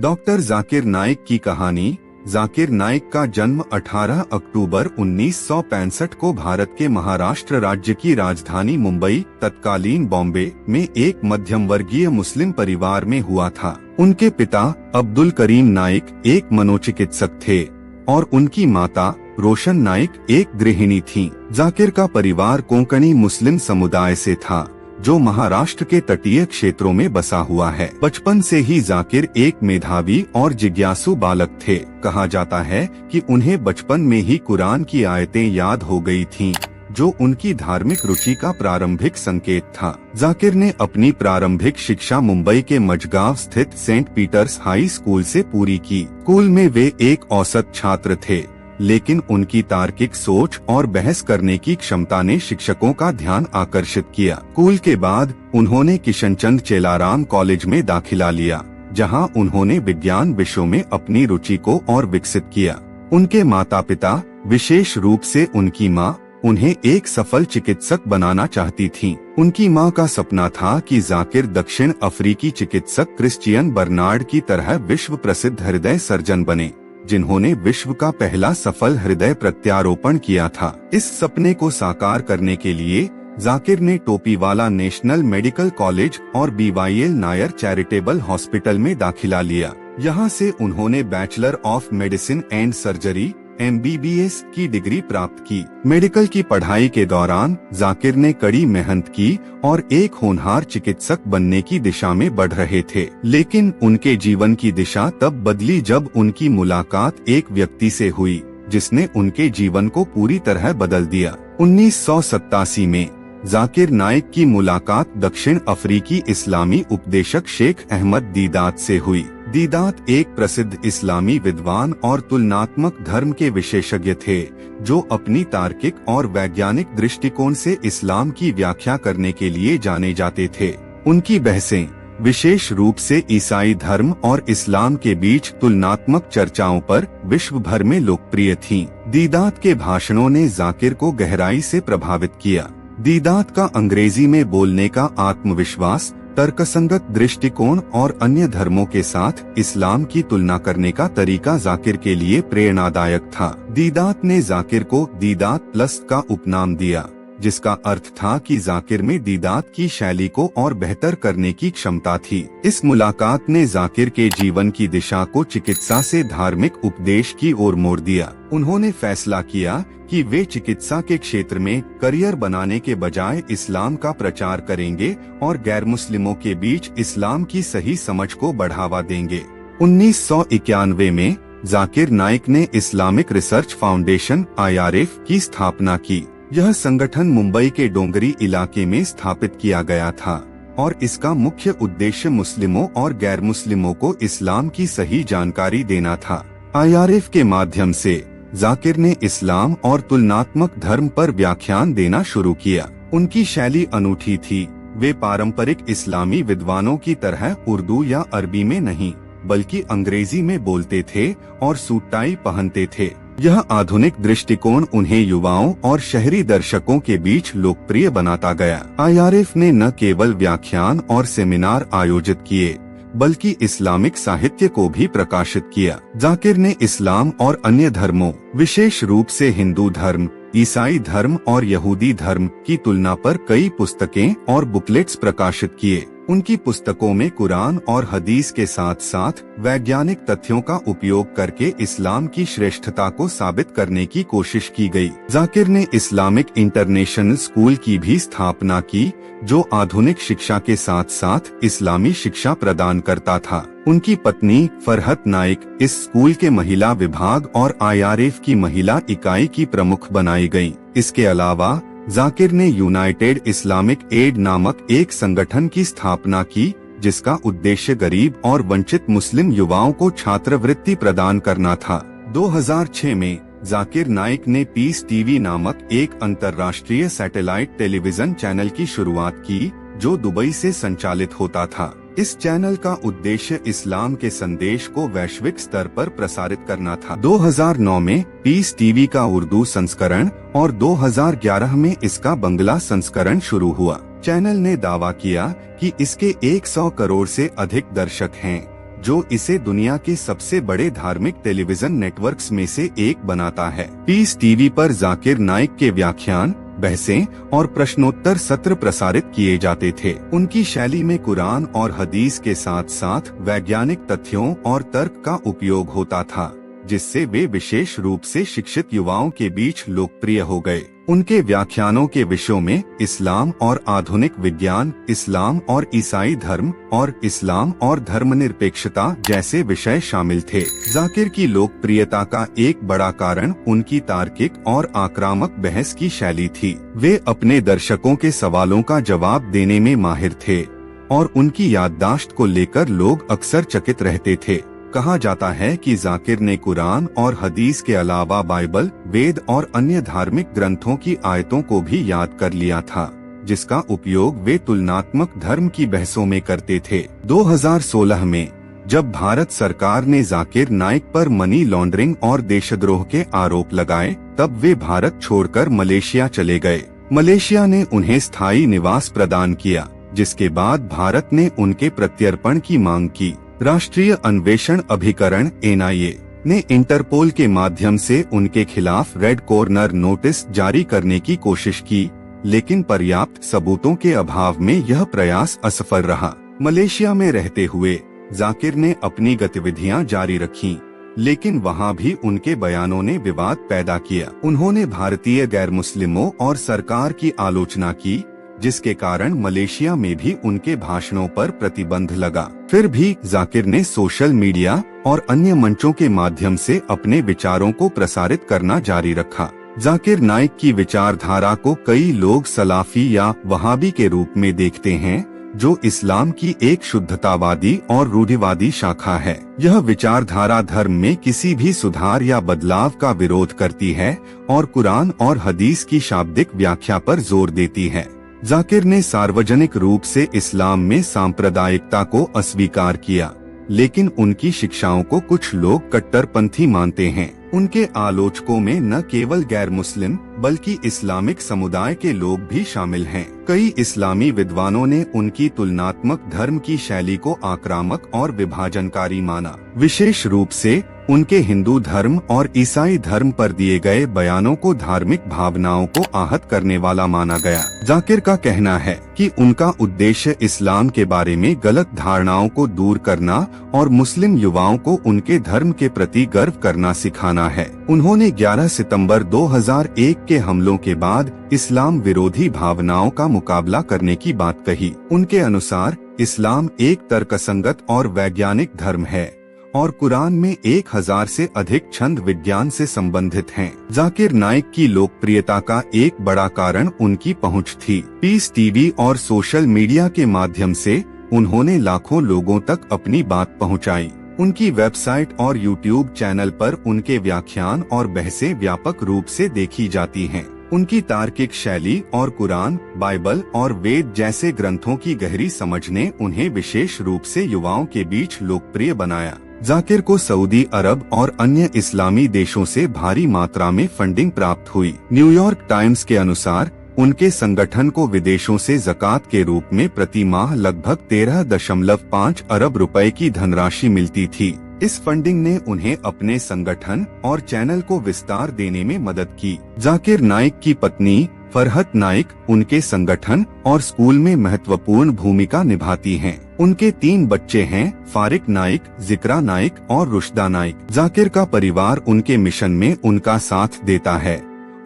Doctor Zakir Naik की कहानी। जाकिर नाइक का जन्म 18 अक्टूबर 1965 को भारत के महाराष्ट्र राज्य की राजधानी मुंबई, तत्कालीन बॉम्बे में एक मध्यम वर्गीय मुस्लिम परिवार में हुआ था। उनके पिता अब्दुल करीम नाइक एक मनोचिकित्सक थे और उनकी माता रोशन नाइक एक गृहिणी थीं। जाकिर का परिवार कोंकणी मुस्लिम समुदाय से था, जो महाराष्ट्र के तटीय क्षेत्रों में बसा हुआ है। बचपन से ही जाकिर एक मेधावी और जिज्ञासु बालक थे। कहा जाता है कि उन्हें बचपन में ही कुरान की आयतें याद हो गई थीं, जो उनकी धार्मिक रुचि का प्रारंभिक संकेत था। जाकिर ने अपनी प्रारंभिक शिक्षा मुंबई के मजगांव स्थित सेंट पीटर्स हाई स्कूल से पूरी की। स्कूल में वे एक औसत छात्र थे, लेकिन उनकी तार्किक सोच और बहस करने की क्षमता ने शिक्षकों का ध्यान आकर्षित किया। स्कूल के बाद उन्होंने किशनचंद चेलाराम कॉलेज में दाखिला लिया, जहां उन्होंने विज्ञान विषयों में अपनी रुचि को और विकसित किया। उनके माता पिता, विशेष रूप से उनकी मां, उन्हें एक सफल चिकित्सक बनाना चाहती थीं। उनकी मां का सपना था कि जाकिर दक्षिण अफ्रीकी चिकित्सक क्रिश्चियन बर्नार्ड की तरह विश्व प्रसिद्ध हृदय सर्जन बने, जिन्होंने विश्व का पहला सफल हृदय प्रत्यारोपण किया था। इस सपने को साकार करने के लिए जाकिर ने टोपीवाला नेशनल मेडिकल कॉलेज और BYL नायर चैरिटेबल हॉस्पिटल में दाखिला लिया। यहाँ से उन्होंने bachelor of medicine and surgery MBBS की डिग्री प्राप्त की। मेडिकल की पढ़ाई के दौरान जाकिर ने कड़ी मेहनत की और एक होनहार चिकित्सक बनने की दिशा में बढ़ रहे थे। लेकिन उनके जीवन की दिशा तब बदली जब उनकी मुलाकात एक व्यक्ति से हुई, जिसने उनके जीवन को पूरी तरह बदल दिया। 1987 में जाकिर नाइक की मुलाकात दक्षिण अफ्रीकी इस्लामी उपदेशक शेख अहमद दीदात से हुई। दीदात एक प्रसिद्ध इस्लामी विद्वान और तुलनात्मक धर्म के विशेषज्ञ थे, जो अपनी तार्किक और वैज्ञानिक दृष्टिकोण से इस्लाम की व्याख्या करने के लिए जाने जाते थे। उनकी बहसें विशेष रूप से ईसाई धर्म और इस्लाम के बीच तुलनात्मक चर्चाओं पर विश्व भर में लोकप्रिय थीं। दीदात के भाषणों ने जाकिर को गहराई से प्रभावित किया। दीदात का अंग्रेजी में बोलने का आत्मविश्वास, तर्कसंगत दृष्टिकोण और अन्य धर्मों के साथ इस्लाम की तुलना करने का तरीका जाकिर के लिए प्रेरणादायक था। दीदात ने जाकिर को दीदात प्लस का उपनाम दिया, जिसका अर्थ था कि जाकिर में दीदात की शैली को और बेहतर करने की क्षमता थी। इस मुलाकात ने जाकिर के जीवन की दिशा को चिकित्सा से धार्मिक उपदेश की ओर मोड़ दिया। उन्होंने फैसला किया कि वे चिकित्सा के क्षेत्र में करियर बनाने के बजाय इस्लाम का प्रचार करेंगे और गैर मुस्लिमों के बीच इस्लाम की सही समझ को बढ़ावा देंगे। 1991 में जाकिर नाइक ने इस्लामिक रिसर्च फाउंडेशन IRF की स्थापना की। यह संगठन मुंबई के डोंगरी इलाके में स्थापित किया गया था और इसका मुख्य उद्देश्य मुस्लिमों और गैर मुस्लिमों को इस्लाम की सही जानकारी देना था। IRF के माध्यम से जाकिर ने इस्लाम और तुलनात्मक धर्म पर व्याख्यान देना शुरू किया। उनकी शैली अनूठी थी। वे पारंपरिक इस्लामी विद्वानों की तरह उर्दू या अरबी में नहीं, बल्कि अंग्रेजी में बोलते थे और सूट टाई पहनते थे। यह आधुनिक दृष्टिकोण उन्हें युवाओं और शहरी दर्शकों के बीच लोकप्रिय बनाता गया। IRF ने न केवल व्याख्यान और सेमिनार आयोजित किए, बल्कि इस्लामिक साहित्य को भी प्रकाशित किया। जाकिर ने इस्लाम और अन्य धर्मों, विशेष रूप से हिंदू धर्म, ईसाई धर्म और यहूदी धर्म की तुलना पर कई पुस्तकें और बुकलेट्स प्रकाशित किए। उनकी पुस्तकों में कुरान और हदीस के साथ साथ वैज्ञानिक तथ्यों का उपयोग करके इस्लाम की श्रेष्ठता को साबित करने की कोशिश की गई। जाकिर ने इस्लामिक इंटरनेशनल स्कूल की भी स्थापना की, जो आधुनिक शिक्षा के साथ साथ इस्लामी शिक्षा प्रदान करता था। उनकी पत्नी फरहत नाइक इस स्कूल के महिला विभाग और IRF की महिला इकाई की प्रमुख बनाई गयी। इसके अलावा जाकिर ने यूनाइटेड इस्लामिक एड नामक एक संगठन की स्थापना की, जिसका उद्देश्य गरीब और वंचित मुस्लिम युवाओं को छात्रवृत्ति प्रदान करना था। 2006 में जाकिर नाइक ने पीस टीवी नामक एक अंतर्राष्ट्रीय सैटेलाइट टेलीविजन चैनल की शुरुआत की, जो दुबई से संचालित होता था। इस चैनल का उद्देश्य इस्लाम के संदेश को वैश्विक स्तर पर प्रसारित करना था। 2009 में पीस टीवी का उर्दू संस्करण और 2011 में इसका बंगला संस्करण शुरू हुआ। चैनल ने दावा किया कि इसके 100 करोड़ से अधिक दर्शक हैं, जो इसे दुनिया के सबसे बड़े धार्मिक टेलीविजन नेटवर्क्स में से एक बनाता है। पीस टीवी पर जाकिर नाइक के व्याख्यान, बहसें और प्रश्नोत्तर सत्र प्रसारित किए जाते थे। उनकी शैली में कुरान और हदीस के साथ साथ वैज्ञानिक तथ्यों और तर्क का उपयोग होता था, जिससे वे विशेष रूप से शिक्षित युवाओं के बीच लोकप्रिय हो गए। उनके व्याख्यानों के विषयों में इस्लाम और आधुनिक विज्ञान, इस्लाम और ईसाई धर्म और इस्लाम और धर्मनिरपेक्षता जैसे विषय शामिल थे। जाकिर की लोकप्रियता का एक बड़ा कारण उनकी तार्किक और आक्रामक बहस की शैली थी। वे अपने दर्शकों के सवालों का जवाब देने में माहिर थे और उनकी याददाश्त को लेकर लोग अक्सर चकित रहते थे। कहा जाता है कि जाकिर ने कुरान और हदीस के अलावा बाइबल, वेद और अन्य धार्मिक ग्रंथों की आयतों को भी याद कर लिया था, जिसका उपयोग वे तुलनात्मक धर्म की बहसों में करते थे। 2016 में जब भारत सरकार ने जाकिर नाइक पर मनी लॉन्ड्रिंग और देशद्रोह के आरोप लगाए, तब वे भारत छोड़कर मलेशिया चले गए। मलेशिया ने उन्हें स्थायी निवास प्रदान किया, जिसके बाद भारत ने उनके प्रत्यर्पण की मांग की। राष्ट्रीय अन्वेषण अभिकरण (NIA) ने इंटरपोल के माध्यम से उनके खिलाफ रेड कॉर्नर नोटिस जारी करने की कोशिश की, लेकिन पर्याप्त सबूतों के अभाव में यह प्रयास असफल रहा। मलेशिया में रहते हुए जाकिर ने अपनी गतिविधियां जारी रखीं, लेकिन वहां भी उनके बयानों ने विवाद पैदा किया। उन्होंने भारतीय गैर मुस्लिमों और सरकार की आलोचना की, जिसके कारण मलेशिया में भी उनके भाषणों पर प्रतिबंध लगा। फिर भी जाकिर ने सोशल मीडिया और अन्य मंचों के माध्यम से अपने विचारों को प्रसारित करना जारी रखा। जाकिर नाइक की विचारधारा को कई लोग सलाफी या वहाबी के रूप में देखते हैं, जो इस्लाम की एक शुद्धतावादी और रूढ़िवादी शाखा है। यह विचारधारा धर्म में किसी भी सुधार या बदलाव का विरोध करती है और कुरान और हदीस की शाब्दिक व्याख्या पर जोर देती है। जाकिर ने सार्वजनिक रूप से इस्लाम में सांप्रदायिकता को अस्वीकार किया, लेकिन उनकी शिक्षाओं को कुछ लोग कट्टरपंथी मानते हैं। उनके आलोचकों में न केवल गैर मुस्लिम बल्कि इस्लामिक समुदाय के लोग भी शामिल हैं। कई इस्लामी विद्वानों ने उनकी तुलनात्मक धर्म की शैली को आक्रामक और विभाजनकारी माना। विशेष रूप से उनके हिंदू धर्म और ईसाई धर्म पर दिए गए बयानों को धार्मिक भावनाओं को आहत करने वाला माना गया। जाकिर का कहना है कि उनका उद्देश्य इस्लाम के बारे में गलत धारणाओं को दूर करना और मुस्लिम युवाओं को उनके धर्म के प्रति गर्व करना सिखाना है। उन्होंने 11 सितंबर 2001 के हमलों के बाद इस्लाम विरोधी भावनाओं का मुकाबला करने की बात कही। उनके अनुसार इस्लाम एक तर्कसंगत और वैज्ञानिक धर्म है और कुरान में 1000 से अधिक छंद विज्ञान से संबंधित हैं। जाकिर नाइक की लोकप्रियता का एक बड़ा कारण उनकी पहुंच थी। पीस टीवी और सोशल मीडिया के माध्यम से उन्होंने लाखों लोगों तक अपनी बात पहुंचाई। उनकी वेबसाइट और यूट्यूब चैनल पर उनके व्याख्यान और बहसें व्यापक रूप से देखी जाती हैं। उनकी तार्किक शैली और कुरान, बाइबल और वेद जैसे ग्रंथों की गहरी समझ ने उन्हें विशेष रूप से युवाओं के बीच लोकप्रिय बनाया। जाकिर को सऊदी अरब और अन्य इस्लामी देशों से भारी मात्रा में फंडिंग प्राप्त हुई। न्यूयॉर्क टाइम्स के अनुसार उनके संगठन को विदेशों से ज़कात के रूप में प्रति माह लगभग 13.5 अरब रुपए की धनराशि मिलती थी। इस फंडिंग ने उन्हें अपने संगठन और चैनल को विस्तार देने में मदद की। जाकिर नाइक की पत्नी फरहत नाइक उनके संगठन और स्कूल में महत्वपूर्ण भूमिका निभाती हैं। उनके 3 बच्चे हैं, फारिक नाइक, जिक्रा नाइक और रुशदा नाइक। जाकिर का परिवार उनके मिशन में उनका साथ देता है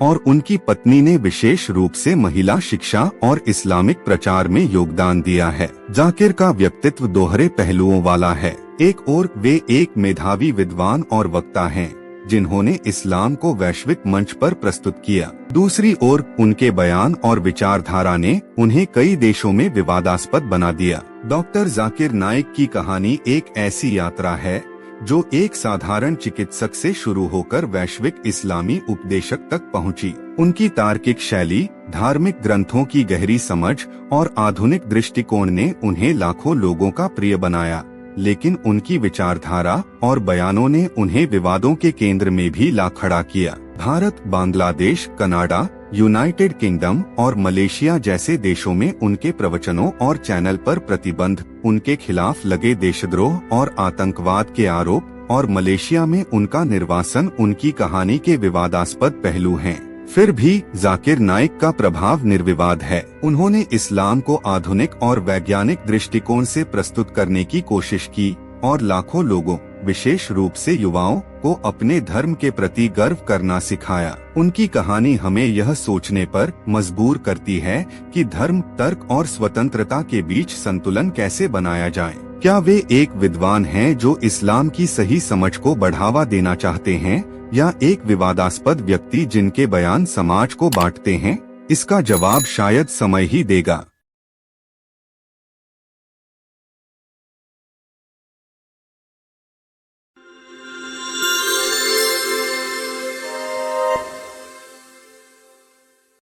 और उनकी पत्नी ने विशेष रूप से महिला शिक्षा और इस्लामिक प्रचार में योगदान दिया है। जाकिर का व्यक्तित्व दोहरे पहलुओं वाला है। एक ओर वे एक मेधावी विद्वान और वक्ता हैं, जिन्होंने इस्लाम को वैश्विक मंच पर प्रस्तुत किया। दूसरी ओर उनके बयान और विचारधारा ने उन्हें कई देशों में विवादास्पद बना दिया। डॉक्टर जाकिर नाइक की कहानी एक ऐसी यात्रा है जो एक साधारण चिकित्सक से शुरू होकर वैश्विक इस्लामी उपदेशक तक पहुंची। उनकी तार्किक शैली, धार्मिक ग्रंथों की गहरी समझ और आधुनिक दृष्टिकोण ने उन्हें लाखों लोगों का प्रिय बनाया, लेकिन उनकी विचारधारा और बयानों ने उन्हें विवादों के केंद्र में भी ला खड़ा किया। Bharat, Bangladesh, Canada, United kingdom और मलेशिया जैसे देशों में उनके प्रवचनों और चैनल पर प्रतिबंध, उनके खिलाफ लगे देशद्रोह और आतंकवाद के आरोप और मलेशिया में उनका निर्वासन उनकी कहानी के विवादास्पद पहलू हैं। फिर भी जाकिर नाइक का प्रभाव निर्विवाद है। उन्होंने इस्लाम को आधुनिक और वैज्ञानिक दृष्टिकोण से प्रस्तुत करने की कोशिश की और लाखों लोगों, विशेष रूप से युवाओं को अपने धर्म के प्रति गर्व करना सिखाया। उनकी कहानी हमें यह सोचने पर मजबूर करती है कि धर्म, तर्क और स्वतंत्रता के बीच संतुलन कैसे बनाया जाए। क्या वे एक विद्वान हैं जो इस्लाम की सही समझ को बढ़ावा देना चाहते हैं, या एक विवादास्पद व्यक्ति जिनके बयान समाज को बांटते हैं? इसका जवाब शायद समय ही देगा।